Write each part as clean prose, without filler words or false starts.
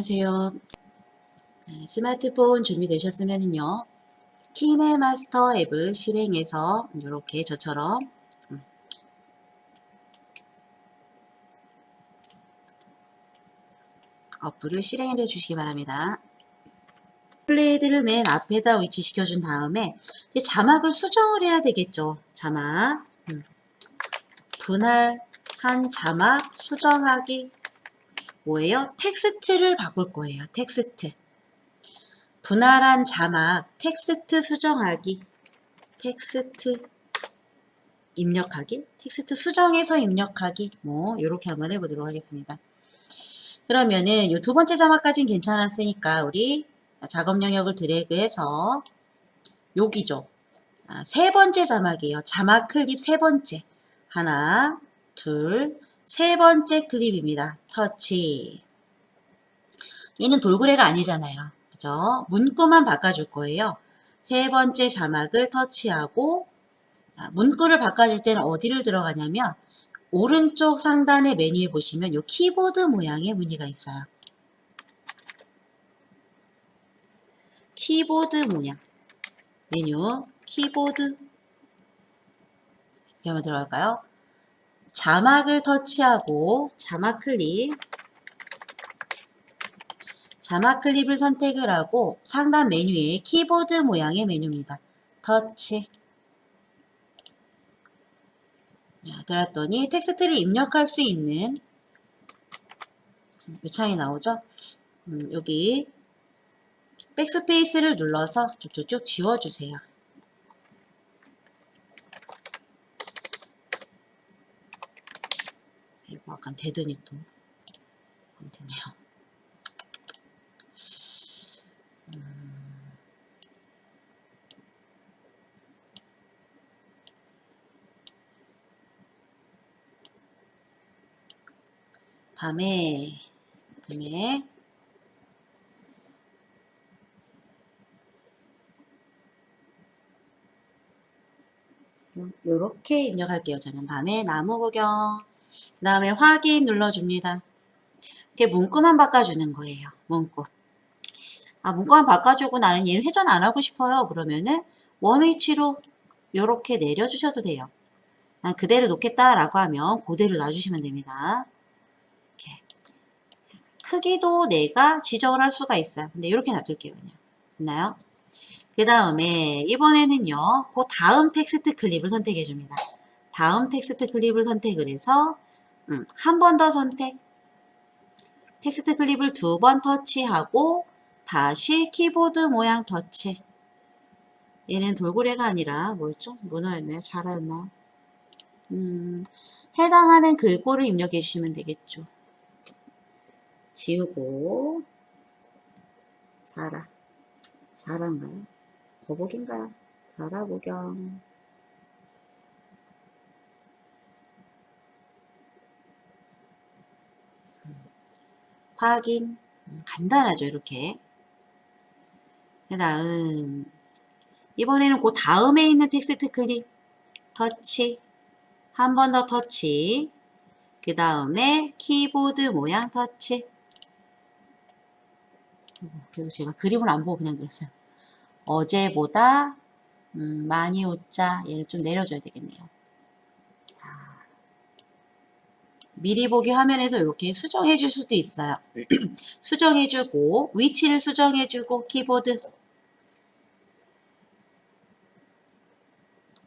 안녕하세요. 스마트폰 준비되셨으면요. 키네마스터 앱을 실행해서 이렇게 저처럼 어플을 실행해 주시기 바랍니다. 플레이드를 맨 앞에다 위치시켜 준 다음에 이제 자막을 수정을 해야 되겠죠. 자막 분할한 자막 수정하기 뭐예요? 텍스트를 바꿀 거예요. 텍스트 분할한 자막 텍스트 수정하기 텍스트 입력하기, 텍스트 수정해서 입력하기, 뭐 이렇게 한번 해보도록 하겠습니다. 그러면은 이 두 번째 자막까지는 괜찮았으니까 우리 작업 영역을 드래그해서 여기죠. 세 번째 자막이에요. 자막 클립 세 번째. 하나, 둘, 세 번째 클립입니다. 터치. 얘는 돌고래가 아니잖아요. 그죠? 문구만 바꿔줄 거예요. 세 번째 자막을 터치하고 문구를 바꿔줄 때는 어디를 들어가냐면 오른쪽 상단의 메뉴에 보시면 이 키보드 모양의 무늬가 있어요. 키보드 모양 메뉴 키보드 여기 한번 들어갈까요? 자막을 터치하고 자막 클립을 선택을 하고 상단 메뉴에 키보드 모양의 메뉴입니다. 터치 들었더니 텍스트를 입력할 수 있는 이 창이 나오죠? 여기 백스페이스를 눌러서 쭉쭉쭉 지워주세요. 이거 약간 대더니 또 안 되네요. 밤에 금에 요렇게 입력할게요. 저는 밤에 나무 구경 그 다음에 확인 눌러줍니다. 이렇게 문구만 바꿔주는 거예요. 문구만 바꿔주고 나는 얘를 회전 안 하고 싶어요. 그러면은 원위치로 요렇게 내려주셔도 돼요. 난 그대로 놓겠다라고 하면 그대로 놔주시면 됩니다. 이렇게. 크기도 내가 지정을 할 수가 있어요. 근데 이렇게 놔둘게요. 그냥. 됐나요? 그 다음에 이번에는요. 그 다음 텍스트 클립을 선택해 줍니다. 다음 텍스트 클립을 선택을 해서 한 번 더 선택. 텍스트 클립을 두 번 터치하고 다시 키보드 모양 터치. 얘는 돌고래가 아니라 뭐였죠? 문어였나요? 자라였나요? 해당하는 글꼴을 입력해 주시면 되겠죠. 지우고 자라인가요? 거북인가요? 자라 구경. 확인. 간단하죠, 이렇게. 그 다음 이번에는 그 다음에 있는 텍스트 클립 터치 한 번 더 터치 그 다음에 키보드 모양 터치 그리고 제가 그림을 안 보고 그냥 들었어요. 어제보다 많이 웃자. 얘를 좀 내려줘야 되겠네요. 미리 보기 화면에서 이렇게 수정해 줄 수도 있어요. 수정해 주고 위치를 수정해 주고 키보드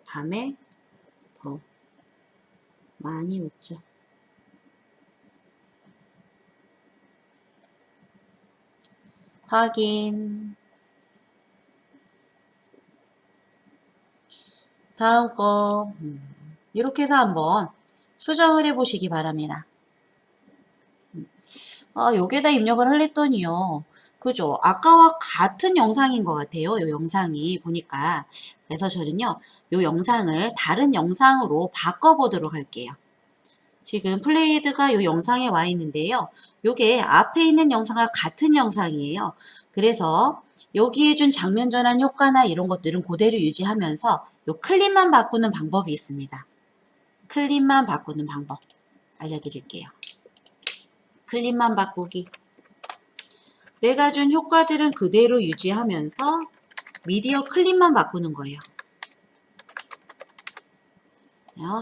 밤에 더 많이 웃자. 확인. 다음 거 이렇게 해서 한번 수정을 해 보시기 바랍니다. 여기에다 입력을 하랬더니요. 그죠? 아까와 같은 영상인 것 같아요. 이 영상이 보니까. 그래서 저는요. 이 영상을 다른 영상으로 바꿔보도록 할게요. 지금 플레이드가 이 영상에 와 있는데요. 이게 앞에 있는 영상과 같은 영상이에요. 그래서 여기에 준 장면 전환 효과나 이런 것들은 그대로 유지하면서 이 클립만 바꾸는 방법이 있습니다. 클립만 바꾸는 방법 알려드릴게요. 클립만 바꾸기. 내가 준 효과들은 그대로 유지하면서 미디어 클립만 바꾸는 거예요.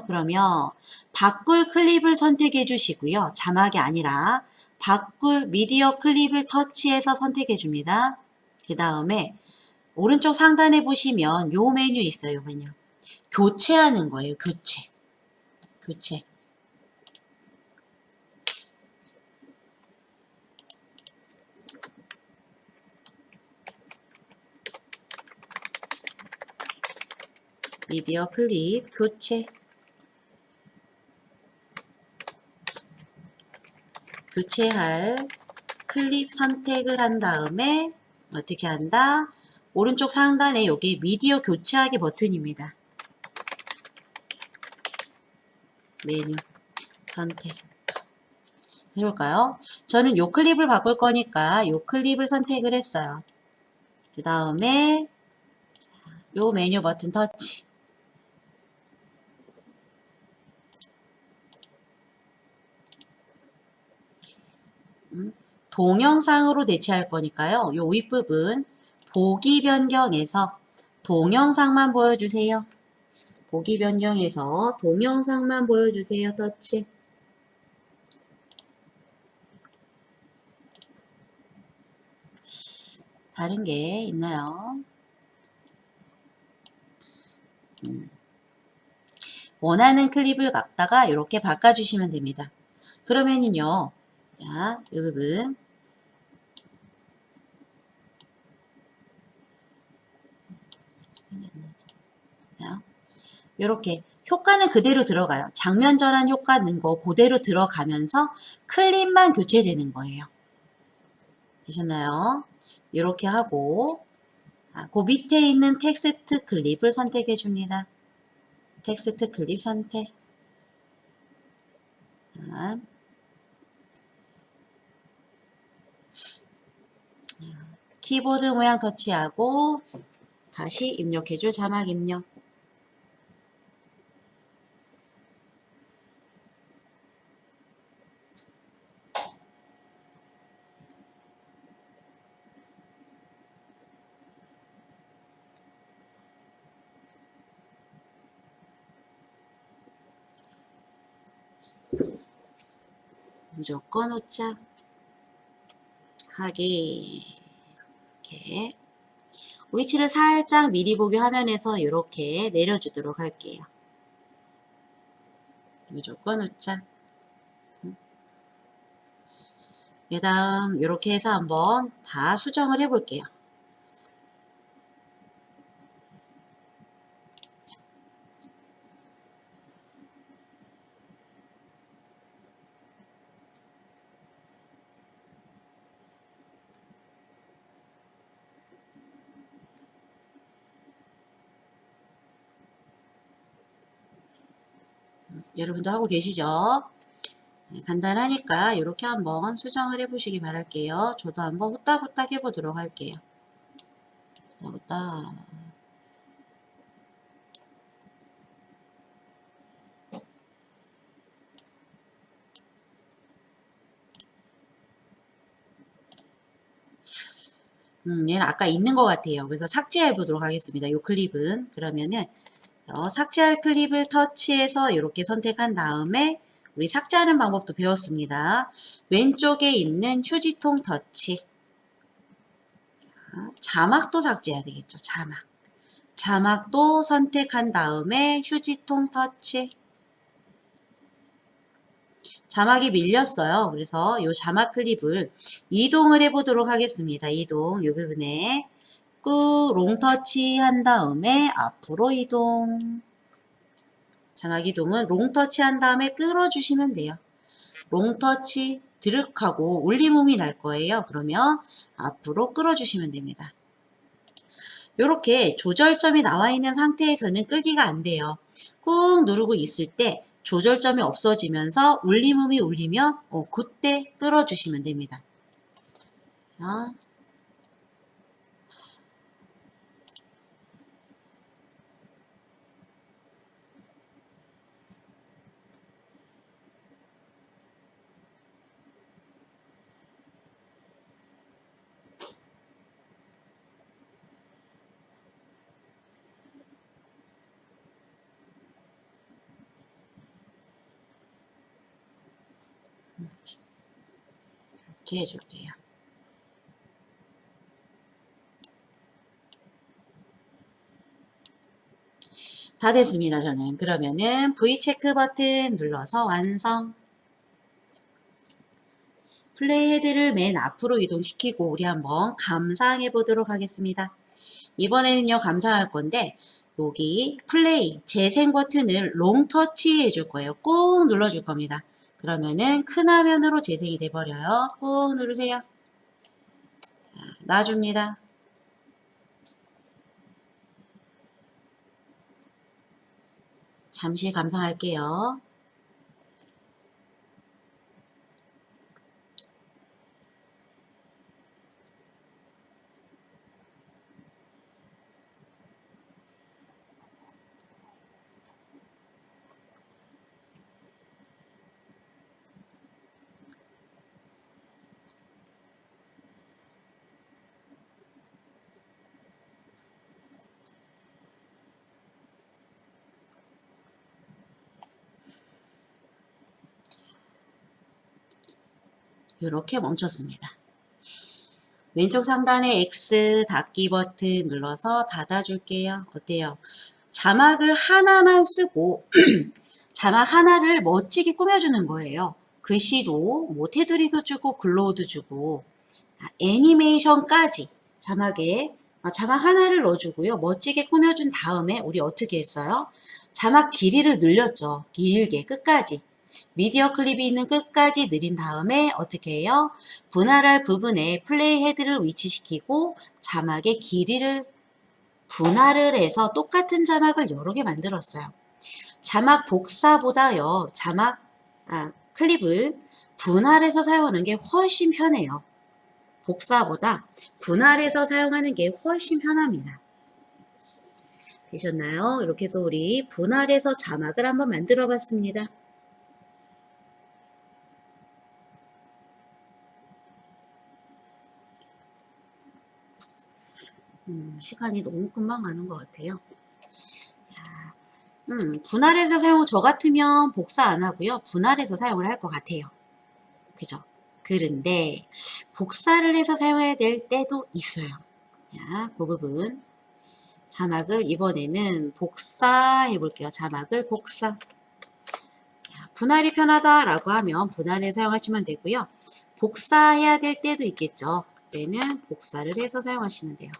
그러면 바꿀 클립을 선택해 주시고요. 자막이 아니라 바꿀 미디어 클립을 터치해서 선택해 줍니다. 그 다음에 오른쪽 상단에 보시면 요 메뉴 있어요. 메뉴. 교체하는 거예요. 교체. 교체. 미디어 클립 교체. 교체할 클립 선택을 한 다음에 어떻게 한다? 오른쪽 상단에 여기 미디어 교체하기 버튼입니다. 메뉴 선택 해볼까요? 저는 요 클립을 바꿀 거니까 요 클립을 선택을 했어요. 그 다음에 요 메뉴 버튼 터치. 동영상으로 대체할 거니까요. 요 윗부분 보기 변경에서 동영상만 보여주세요. 보기 변경에서 동영상만 보여주세요. 터치. 다른 게 있나요? 원하는 클립을 갖다가 이렇게 바꿔주시면 됩니다. 그러면은요, 자, 이 부분 이렇게 효과는 그대로 들어가요. 장면 전환 효과 넣은 거 그대로 들어가면서 클립만 교체되는 거예요. 되셨나요? 이렇게 하고 그 밑에 있는 텍스트 클립을 선택해 줍니다. 텍스트 클립 선택. 키보드 모양 터치하고 다시 입력해줄 자막 입력. 무조건 오차 하기. 이렇게 위치를 살짝 미리 보기 화면에서 이렇게 내려주도록 할게요. 무조건 오차. 그 다음 이렇게 해서 한번 다 수정을 해 볼게요. 여러분도 하고 계시죠? 간단하니까 이렇게 한번 수정을 해 보시기 바랄게요. 저도 한번 후딱후딱 해 보도록 할게요. 후딱후딱. 얘는 아까 있는 것 같아요. 그래서 삭제해 보도록 하겠습니다. 이 클립은. 그러면은 삭제할 클립을 터치해서 이렇게 선택한 다음에 우리 삭제하는 방법도 배웠습니다. 왼쪽에 있는 휴지통 터치. 자막도 삭제해야 되겠죠. 자막. 자막도 선택한 다음에 휴지통 터치. 자막이 밀렸어요. 그래서 이 자막 클립을 이동을 해보도록 하겠습니다. 이동, 이 부분에 꾹 롱터치 한 다음에 앞으로 이동. 자막 이동은 롱터치 한 다음에 끌어주시면 돼요. 롱터치 드륵하고 울림음이 날 거예요. 그러면 앞으로 끌어주시면 됩니다. 이렇게 조절점이 나와 있는 상태에서는 끌기가 안 돼요. 꾹 누르고 있을 때 조절점이 없어지면서 울림음이 울리면 그때 끌어주시면 됩니다. 이렇게 해줄게요. 다 됐습니다. 저는 그러면은 V 체크 버튼 눌러서 완성. 플레이 헤드를 맨 앞으로 이동시키고 우리 한번 감상해 보도록 하겠습니다. 이번에는요 감상할 건데 여기 플레이 재생 버튼을 롱 터치 해줄 거예요. 꾹 눌러줄 겁니다. 그러면은 큰 화면으로 재생이 돼버려요. 꾹 누르세요. 놔줍니다. 잠시 감상할게요. 이렇게 멈췄습니다. 왼쪽 상단에 X 닫기 버튼 눌러서 닫아줄게요. 어때요? 자막을 하나만 쓰고 자막 하나를 멋지게 꾸며주는 거예요. 글씨도 뭐 테두리도 주고 글로우도 주고 애니메이션까지 자막에 자막 하나를 넣어주고요. 멋지게 꾸며준 다음에 우리 어떻게 했어요? 자막 길이를 늘렸죠. 길게 끝까지. 미디어 클립이 있는 끝까지 늘린 다음에 어떻게 해요? 분할할 부분에 플레이 헤드를 위치시키고 자막의 길이를 분할을 해서 똑같은 자막을 여러 개 만들었어요. 자막 복사보다요. 클립을 분할해서 사용하는 게 훨씬 편해요. 복사보다 분할해서 사용하는 게 훨씬 편합니다. 되셨나요? 이렇게 해서 우리 분할해서 자막을 한번 만들어 봤습니다. 시간이 너무 금방 가는 것 같아요. 분할해서 사용을 저 같으면 복사 안 하고요. 분할해서 사용을 할 것 같아요. 그죠? 그런데 복사를 해서 사용해야 될 때도 있어요. 자, 그 부분 자막을 이번에는 복사해 볼게요. 자막을 복사. 분할이 편하다라고 하면 분할해 사용하시면 되고요. 복사해야 될 때도 있겠죠. 그때는 복사를 해서 사용하시면 돼요.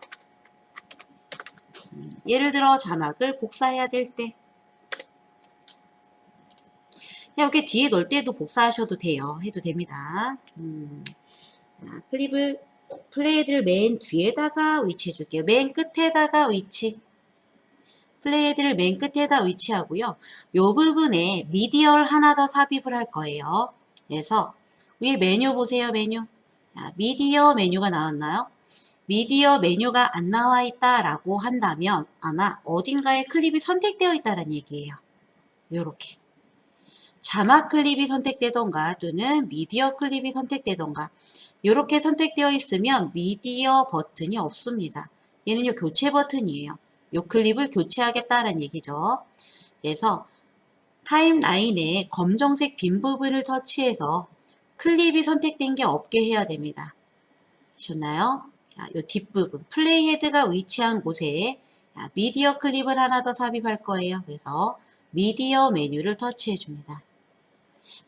예를 들어 자막을 복사해야 될 때 여기 뒤에 넣을 때도 복사하셔도 돼요. 해도 됩니다. 클립을 플레이드를 맨 뒤에다가 위치해 줄게요. 맨 끝에다가 위치. 플레이드를 맨 끝에다 위치하고요. 요 부분에 미디어를 하나 더 삽입을 할 거예요. 그래서 위에 메뉴 보세요. 메뉴. 미디어 메뉴가 나왔나요? 미디어 메뉴가 안 나와 있다라고 한다면 아마 어딘가에 클립이 선택되어 있다는 얘기예요. 요렇게. 자막 클립이 선택되던가 또는 미디어 클립이 선택되던가 이렇게 선택되어 있으면 미디어 버튼이 없습니다. 얘는요 교체 버튼이에요. 이 클립을 교체하겠다는 얘기죠. 그래서 타임라인에 검정색 빈 부분을 터치해서 클립이 선택된 게 없게 해야 됩니다. 보셨나요? 이 뒷부분 플레이 헤드가 위치한 곳에 미디어 클립을 하나 더 삽입할 거예요. 그래서 미디어 메뉴를 터치해 줍니다.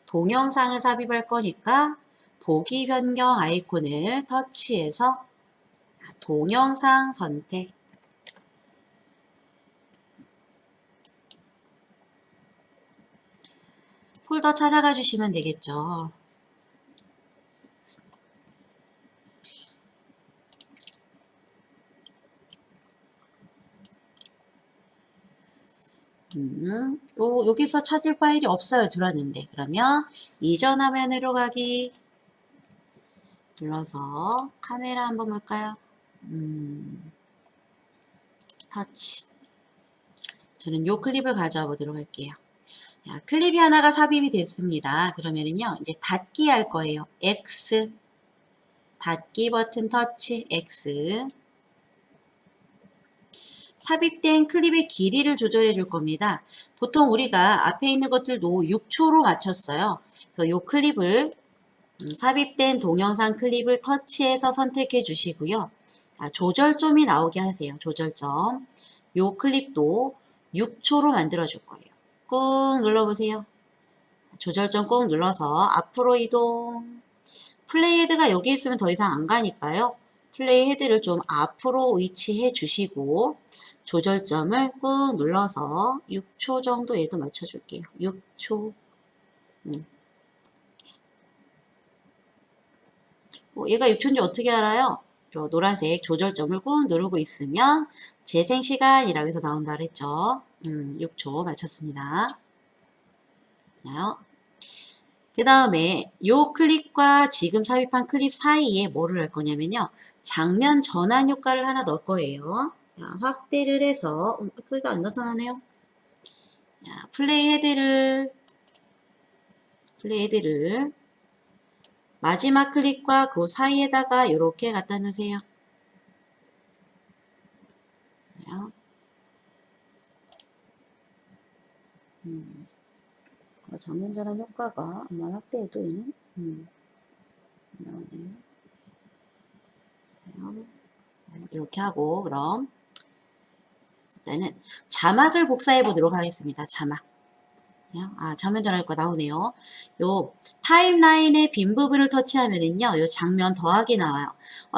동영상을 삽입할 거니까 보기 변경 아이콘을 터치해서 동영상 선택. 폴더 찾아가 주시면 되겠죠. 여기서 찾을 파일이 없어요. 들어왔는데. 그러면 이전 화면으로 가기 눌러서 카메라 한번 볼까요? 터치. 저는 요 클립을 가져와 보도록 할게요. 자, 클립이 하나가 삽입이 됐습니다. 그러면은요, 이제 닫기 할 거예요. X. 닫기 버튼 터치, X. 삽입된 클립의 길이를 조절해 줄 겁니다. 보통 우리가 앞에 있는 것들도 6초로 맞췄어요. 그래서 이 클립을 삽입된 동영상 클립을 터치해서 선택해 주시고요. 조절점이 나오게 하세요. 조절점. 요 클립도 6초로 만들어 줄 거예요. 꾹 눌러보세요. 조절점 꾹 눌러서 앞으로 이동. 플레이 헤드가 여기 있으면 더 이상 안 가니까요. 플레이 헤드를 좀 앞으로 위치해 주시고 조절점을 꾹 눌러서 6초 정도 얘도 맞춰줄게요. 6초. 얘가 6초인지 어떻게 알아요? 노란색 조절점을 꾹 누르고 있으면 재생시간이라고 해서 나온다 그랬죠. 6초 맞췄습니다. 그 다음에 요 클립과 지금 삽입한 클립 사이에 뭐를 할 거냐면요. 장면 전환 효과를 하나 넣을 거예요. 자, 확대를 해서 클립도 안 나타나네요. 자, 플레이 헤드를 마지막 클립과 그 사이에다가 이렇게 갖다 놓으세요. 장면 전환 효과가 아마 확대해도 나오네요. 이렇게 하고 그럼 일단은 자막을 복사해 보도록 하겠습니다. 자막. 장면 전환 효과 나오네요. 요 타임라인의 빈 부분을 터치하면은요, 요 장면 더하기 나와요.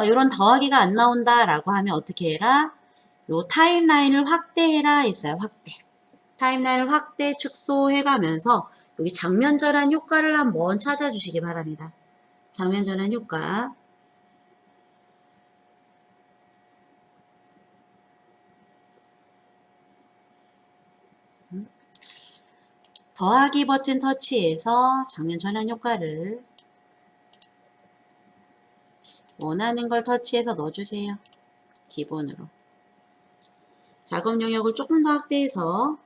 요런 더하기가 안 나온다라고 하면 어떻게 해라? 요 타임라인을 확대해라 했어요. 확대. 타임라인을 확대, 축소해가면서 여기 장면 전환 효과를 한번 찾아주시기 바랍니다. 장면 전환 효과. 더하기 버튼 터치해서 장면 전환 효과를 원하는 걸 터치해서 넣어주세요. 기본으로. 작업 영역을 조금 더 확대해서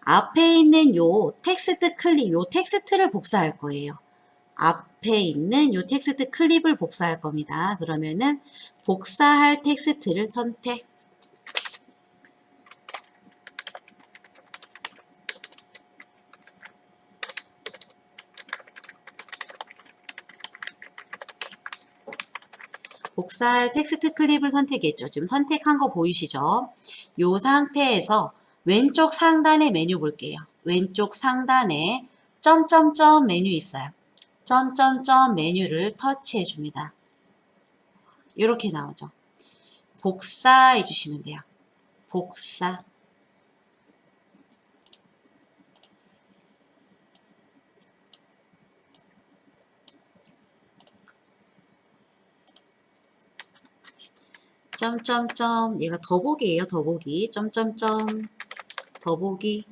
앞에 있는 요 텍스트 클립, 요 텍스트를 복사할 거예요. 앞에 있는 요 텍스트 클립을 복사할 겁니다. 그러면은 복사할 텍스트를 선택. 복사할 텍스트 클립을 선택했죠. 지금 선택한 거 보이시죠? 이 상태에서 왼쪽 상단의 메뉴 볼게요. 왼쪽 상단에 점점점 메뉴 있어요. 점점점 메뉴를 터치해 줍니다. 이렇게 나오죠. 복사해 주시면 돼요. 복사. 점점점 얘가 더보기예요. 더보기. 점점점 더보기.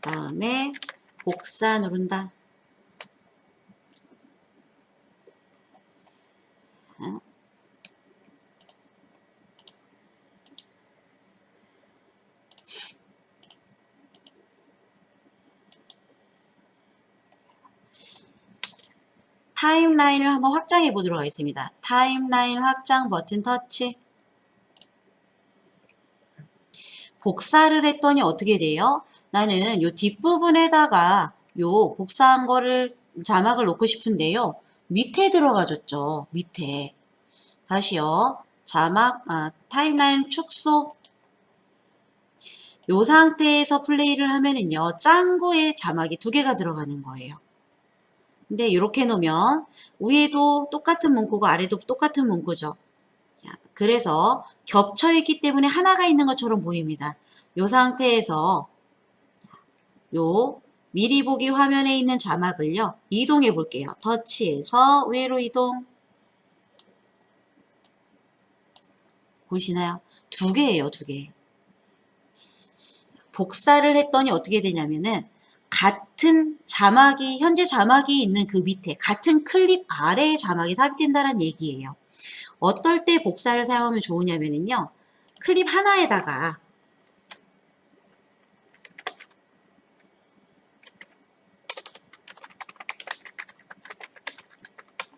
다음에 복사 누른다. 타임라인을 한번 확장해 보도록 하겠습니다. 타임라인 확장 버튼 터치. 복사를 했더니 어떻게 돼요? 나는 요 뒷부분에다가 요 복사한 거를 자막을 놓고 싶은데요. 밑에 들어가졌죠. 밑에. 다시요. 자막, 타임라인 축소. 요 상태에서 플레이를 하면은요. 짱구에 자막이 2개가 들어가는 거예요. 근데 이렇게 놓으면 위에도 똑같은 문구고 아래도 똑같은 문구죠. 그래서 겹쳐 있기 때문에 하나가 있는 것처럼 보입니다. 이 상태에서 요 미리 보기 화면에 있는 자막을요. 이동해 볼게요. 터치해서 위로 이동. 보이시나요? 2개예요. 2개. 복사를 했더니 어떻게 되냐면은 같은 자막이 현재 자막이 있는 그 밑에 같은 클립 아래에 자막이 삽입된다는 얘기예요. 어떨 때 복사를 사용하면 좋으냐면요. 클립 하나에다가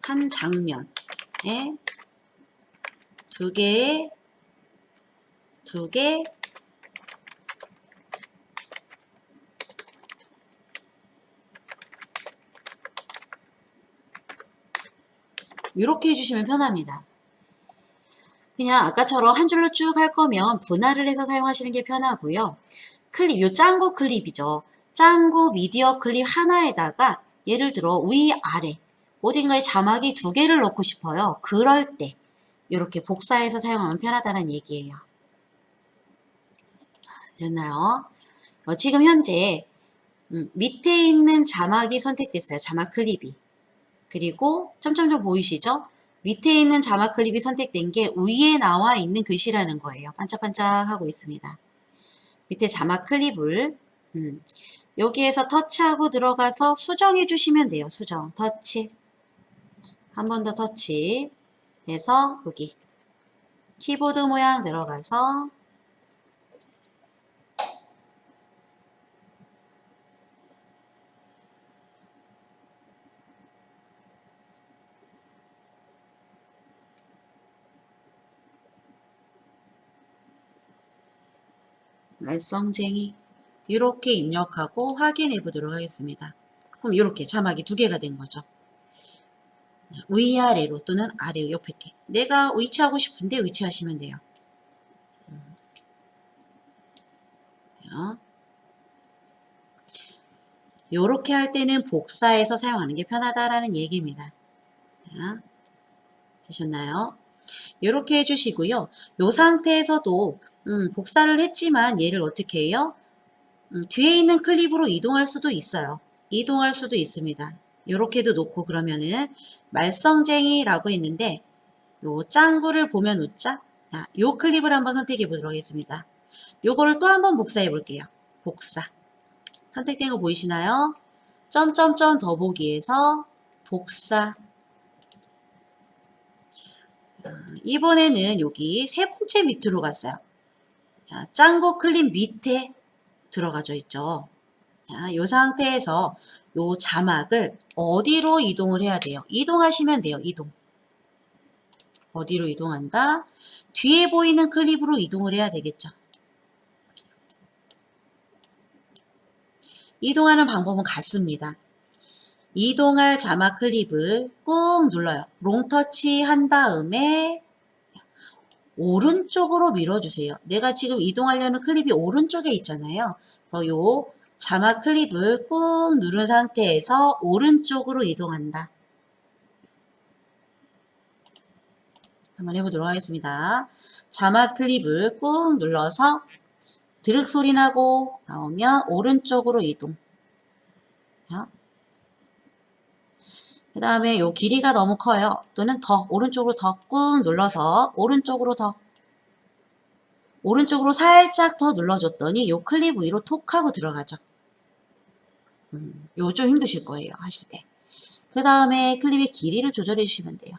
한 장면에 2개 이렇게 해주시면 편합니다. 그냥 아까처럼 한 줄로 쭉 할 거면 분할을 해서 사용하시는 게 편하고요. 클립, 요 짱구 클립이죠. 짱구 미디어 클립 하나에다가 예를 들어 위, 아래 어딘가에 자막이 두 개를 넣고 싶어요. 그럴 때 이렇게 복사해서 사용하면 편하다는 얘기예요. 됐나요? 지금 현재 밑에 있는 자막이 선택됐어요. 자막 클립이. 그리고 점점점 보이시죠? 밑에 있는 자막 클립이 선택된 게 위에 나와 있는 글씨라는 거예요. 반짝반짝하고 있습니다. 밑에 자막 클립을 여기에서 터치하고 들어가서 수정해 주시면 돼요. 수정, 터치. 한 번 더 터치 해서 여기 키보드 모양 들어가서 말썽쟁이 이렇게 입력하고 확인해 보도록 하겠습니다. 그럼 이렇게 자막이 두 개가 된 거죠. 위아래로 또는 아래 옆에 게 내가 위치하고 싶은데 위치하시면 돼요. 이렇게 할 때는 복사해서 사용하는 게 편하다라는 얘기입니다. 되셨나요? 이렇게 해주시고요. 이 상태에서도 복사를 했지만 얘를 어떻게 해요? 뒤에 있는 클립으로 이동할 수도 있어요. 이동할 수도 있습니다. 이렇게도 놓고 그러면은 말썽쟁이라고 했는데 요 짱구를 보면 웃자. 요 클립을 한번 선택해 보도록 하겠습니다. 요거를 또 한번 복사해 볼게요. 복사. 선택된 거 보이시나요? 점점점 더보기에서 복사. 이번에는 여기 세 번째 밑으로 갔어요. 짱구 클립 밑에 들어가져 있죠. 이 상태에서 이 자막을 어디로 이동을 해야 돼요? 이동하시면 돼요. 이동. 어디로 이동한다? 뒤에 보이는 클립으로 이동을 해야 되겠죠. 이동하는 방법은 같습니다. 이동할 자막 클립을 꾹 눌러요. 롱터치 한 다음에 오른쪽으로 밀어주세요. 내가 지금 이동하려는 클립이 오른쪽에 있잖아요. 요 자막 클립을 꾹 누른 상태에서 오른쪽으로 이동한다. 한번 해보도록 하겠습니다. 자막 클립을 꾹 눌러서 드륵 소리 나고 나오면 오른쪽으로 이동. 그 다음에 요 길이가 너무 커요. 또는 더 오른쪽으로 더 꾹 눌러서 오른쪽으로 살짝 더 눌러줬더니 요 클립 위로 톡 하고 들어가죠. 요 좀 힘드실 거예요. 하실 때. 그 다음에 클립의 길이를 조절해 주시면 돼요.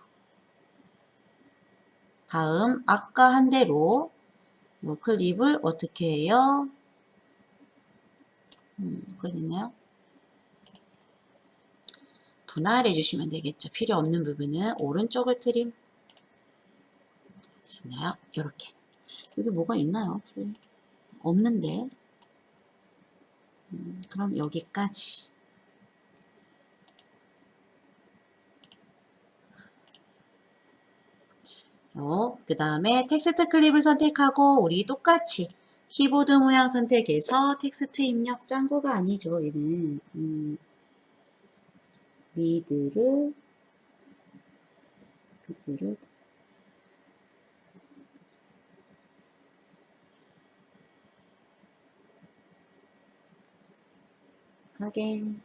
다음 아까 한 대로 요 클립을 어떻게 해요? 그랬나요? 분할해 주시면 되겠죠. 필요 없는 부분은 오른쪽을 트림. 되시나요? 이렇게. 여기 뭐가 있나요? 없는데. 그럼 여기까지. 그 다음에 텍스트 클립을 선택하고 우리 똑같이 키보드 모양 선택해서 텍스트 입력. 짱구가 아니죠. 얘는 미드를 확인.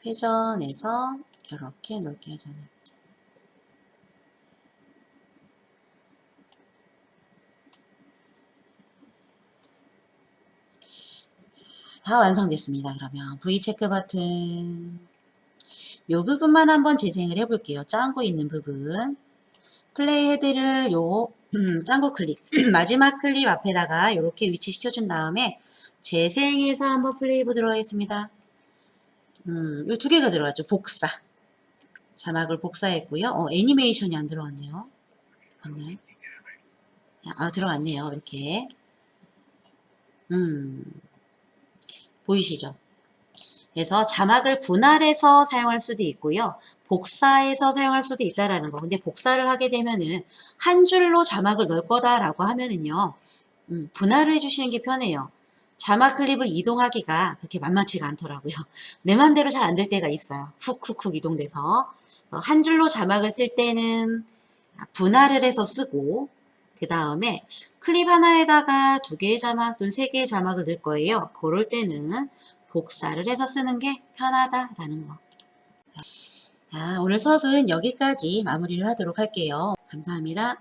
회전해서 이렇게 넓게 하잖아요. 다 완성됐습니다. 그러면 V 체크 버튼 이 부분만 한번 재생을 해볼게요. 짱구 있는 부분 플레이 헤드를 요 짱구 클립 마지막 클립 앞에다가 이렇게 위치시켜준 다음에 재생해서 한번 플레이 해보도록 하겠습니다. 요 두 개가 들어갔죠. 복사. 자막을 복사했고요. 애니메이션이 안 들어갔네요. 맞나요? 들어갔네요. 이렇게. 보이시죠? 그래서 자막을 분할해서 사용할 수도 있고요. 복사해서 사용할 수도 있다라는 거. 근데 복사를 하게 되면은 한 줄로 자막을 넣을 거다라고 하면은요. 분할을 해주시는 게 편해요. 자막 클립을 이동하기가 그렇게 만만치가 않더라고요. 내 맘대로 잘 안 될 때가 있어요. 훅훅훅 이동돼서. 한 줄로 자막을 쓸 때는 분할을 해서 쓰고, 그 다음에 클립 하나에다가 2개의 자막 또는 3개의 자막을 넣을 거예요. 그럴 때는 복사를 해서 쓰는 게 편하다라는 거. 오늘 수업은 여기까지 마무리를 하도록 할게요. 감사합니다.